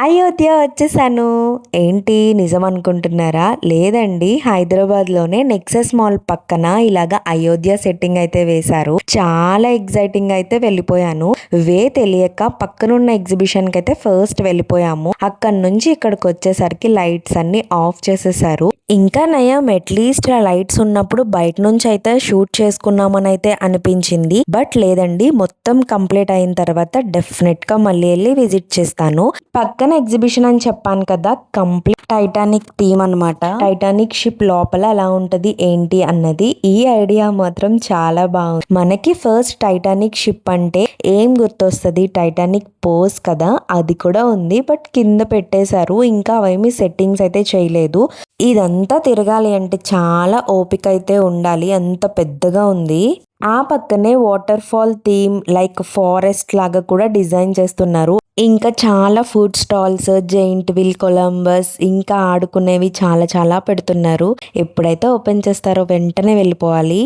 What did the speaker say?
అయోధ్య వచ్చేసాను. ఏంటి నిజం అనుకుంటున్నారా? లేదండి, హైదరాబాద్‌లోనే నెక్సెస్ మాల్ పక్కన ఇలాగ అయోధ్య సెట్టింగ్ అయితే వేశారు. చాలా ఎక్సైటింగ్ అయితే వెళ్ళిపోయాను. తెలియక పక్కనున్న ఎగ్జిబిషన్‌కి అయితే ఫస్ట్ వెళ్ళిపోయాము. అక్కడి నుంచి ఇక్కడికి వచ్చేసరికి లైట్స్ అన్నీ ఆఫ్ చేసేసారు. ఇంకా నయం, అట్లీస్ట్ ఆ లైట్స్ ఉన్నప్పుడు బయట నుంచి అయితే షూట్ చేసుకున్నామని అయితే అనిపించింది. బట్ లేదండి, మొత్తం కంప్లీట్ అయిన తర్వాత డెఫినెట్‌గా మళ్ళీ వెళ్ళి విజిట్ చేస్తాను. పక్కన ఎగ్జిబిషన్ అని చెప్పాను కదా, కంప్లీట్ టైటానిక్ థీమ్ అనమాట. టైటానిక్ షిప్ లోపల ఎలా ఉంటది ఏంటి అన్నది. ఈ ఐడియా మాత్రం చాలా బాగుంది. మనకి ఫస్ట్ టైటానిక్ షిప్ అంటే ఏం గుర్తొస్తుంది? టైటానిక్ పోస్ కదా, అది కూడా ఉంది. బట్ కింద పెట్టేశారు. ఇంకా అవేమి సెట్టింగ్స్ అయితే చేయలేదు. ఇదంతా తిరగాలి అంటే చాలా ఓపిక అయితే ఉండాలి, అంత పెద్దగా ఉంది. ఆ పక్కనే waterfall theme like forest లాగా కూడా డిజైన్ చేస్తున్నారు. ఇంకా చాలా food stalls, giant wheel, Columbus, ఇంకా ఆడుకునేవి చాలా చాలా పెడుతున్నారు. ఎప్పుడైతే ఓపెన్ చేస్తారో వెంటనే వెళ్ళిపోవాలి.